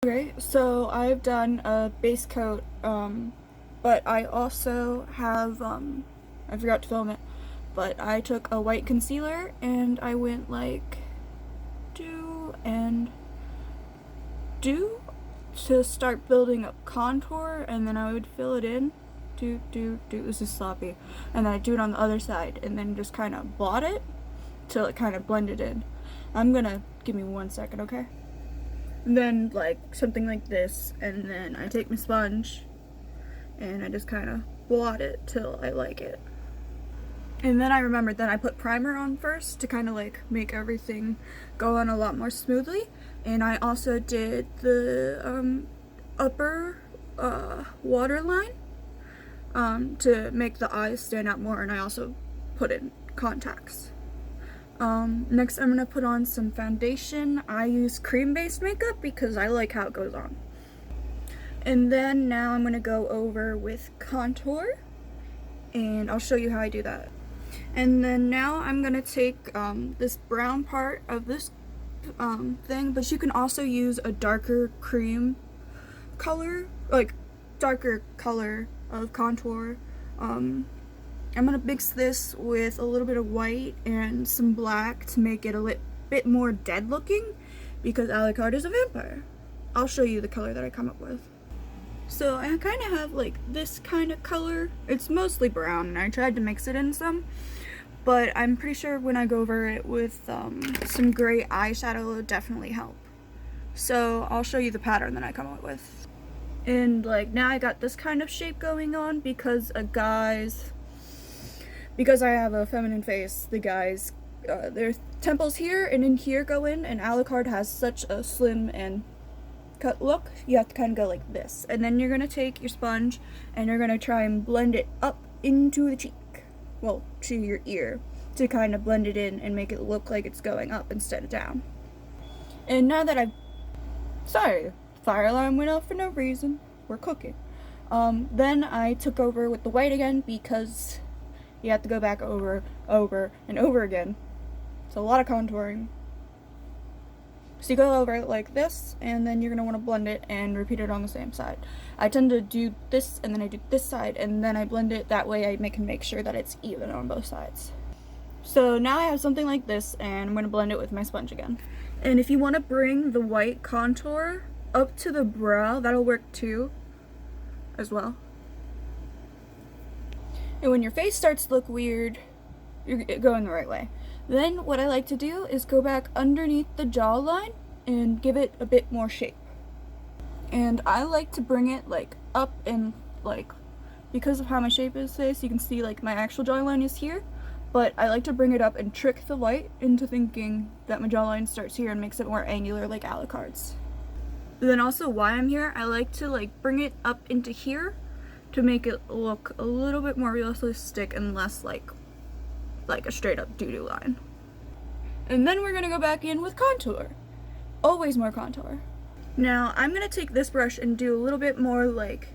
Okay, so I've done a base coat, but I also have, I forgot to film it, but I took a white concealer and I went like, do and do to start building up contour, and then I would fill it in, do, this is sloppy, and then I do it on the other side, and then just kind of blot it till it kind of blended in. Give me 1 second, okay? And then like something like this, and then I take my sponge and I just kind of blot it till I like it. And then I remembered that I put primer on first to kind of like make everything go on a lot more smoothly. And I also did the upper waterline to make the eyes stand out more, and I also put in contacts. Next I'm gonna put on some foundation. I use cream-based makeup because I like how it goes on. And then now I'm gonna go over with contour, and I'll show you how I do that. And then now I'm gonna take this brown part of this thing, but you can also use a darker cream color, like darker color of contour. I'm gonna mix this with a little bit of white and some black to make it a bit more dead looking, because Alucard is a vampire. I'll show you the color that I come up with. So I kind of have like this kind of color. It's mostly brown, and I tried to mix it in some, but I'm pretty sure when I go over it with some gray eyeshadow, it'll definitely help. So I'll show you the pattern that I come up with. And like now I got this kind of shape going on because I have a feminine face, the guys, their temples here and in here go in, and Alucard has such a slim and cut look, you have to kind of go like this. And then you're going to take your sponge and you're going to try and blend it up into the cheek, well, to your ear, to kind of blend it in and make it look like it's going up instead of down. And now that sorry, fire alarm went off for no reason, we're cooking. Then I took over with the white again because you have to go back over, and over again. It's a lot of contouring. So you go over it like this, and then you're going to want to blend it and repeat it on the same side. I tend to do this, and then I do this side, and then I blend it. That way I can make sure that it's even on both sides. So now I have something like this, and I'm going to blend it with my sponge again. And if you want to bring the white contour up to the brow, that'll work too, as well. And when your face starts to look weird, you're going the right way. Then what I like to do is go back underneath the jawline and give it a bit more shape. And I like to bring it like up, and like, because of how my shape is today, so you can see like my actual jawline is here, but I like to bring it up and trick the light into thinking that my jawline starts here and makes it more angular like Alucard's. Then also why I'm here, I like to like bring it up into here to make it look a little bit more realistic and less like a straight up doo-doo line. And then we're gonna go back in with contour. Always more contour. Now I'm gonna take this brush and do a little bit more like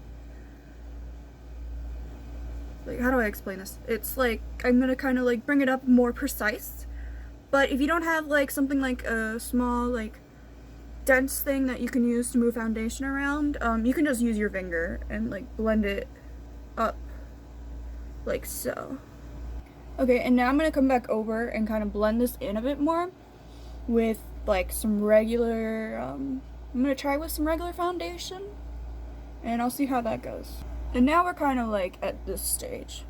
how do I explain this? It's like I'm gonna kind of like bring it up more precise. But if you don't have like something like a small like dense thing that you can use to move foundation around, you can just use your finger and like blend it up like so. Okay, and now I'm gonna come back over and kind of blend this in a bit more with like some regular, I'm gonna try with some regular foundation, and I'll see how that goes. And now we're kind of like at this stage.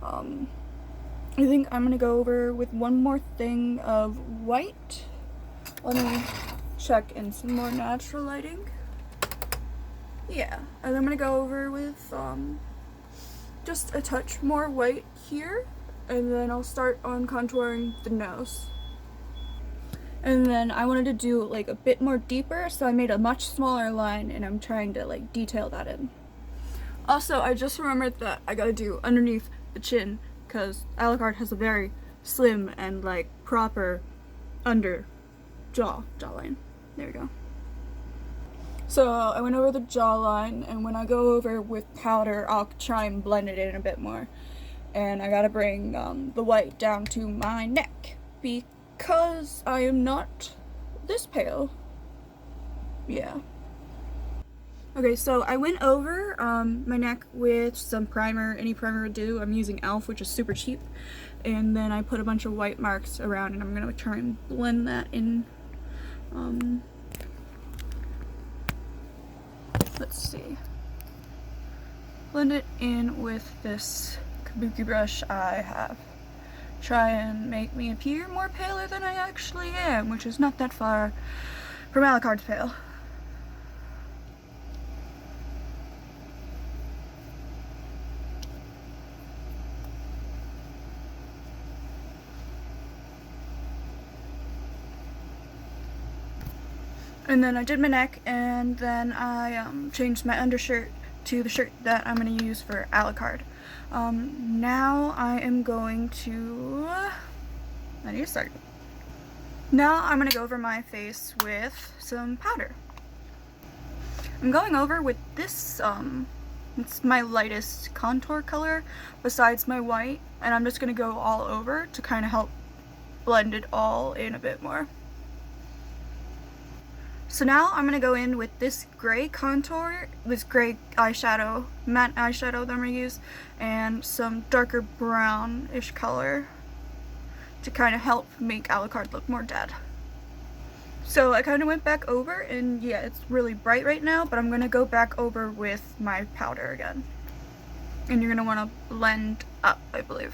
I think I'm gonna go over with one more thing of white. Let me check in some more natural lighting. Yeah, and I'm gonna go over with just a touch more white here, and then I'll start on contouring the nose. And then I wanted to do like a bit more deeper, so I made a much smaller line, and I'm trying to like detail that in. Also, I just remembered that I gotta do underneath the chin, because Alucard has a very slim and like proper under jawline. There we go. So I went over the jawline, and when I go over with powder, I'll try and blend it in a bit more. And I gotta bring the white down to my neck because I am not this pale. Yeah. Okay, so I went over my neck with some primer, any primer would do. I'm using e.l.f., which is super cheap. And then I put a bunch of white marks around, and I'm going to try and blend that in. Let's see. Blend it in with this kabuki brush I have. Try and make me appear more paler than I actually am, which is not that far from Alucard's pale. And then I did my neck, and then I changed my undershirt to the shirt that I'm going to use for Alucard. Now I am going to... I need to start. Now I'm going to go over my face with some powder. I'm going over with this, it's my lightest contour color besides my white, and I'm just going to go all over to kind of help blend it all in a bit more. So now I'm going to go in with this gray contour, this gray eyeshadow, matte eyeshadow that I'm going to use, and some darker brownish color to kind of help make Alucard look more dead. So I kind of went back over, and yeah, it's really bright right now, but I'm going to go back over with my powder again. And you're going to want to blend up, I believe.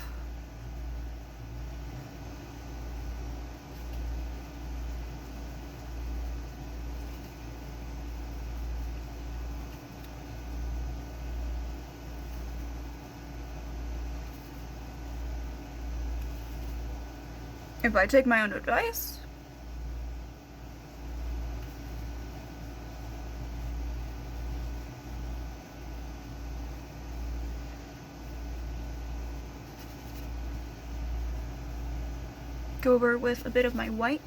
If I take my own advice, go over with a bit of my white.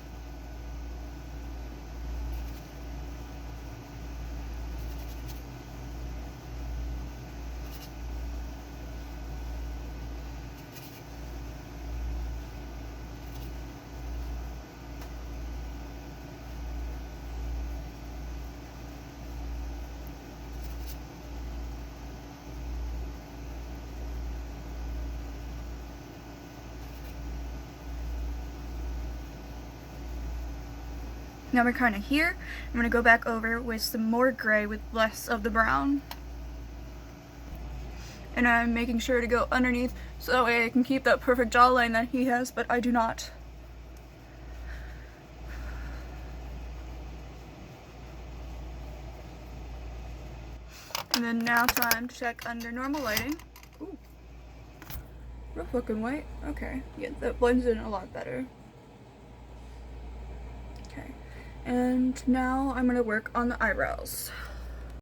Now we're kind of here. I'm going to go back over with some more gray with less of the brown. And I'm making sure to go underneath so that way I can keep that perfect jawline that he has, but I do not. And then now time to check under normal lighting. Ooh. Real fucking white. Okay. Yeah, that blends in a lot better. Okay. And now I'm going to work on the eyebrows.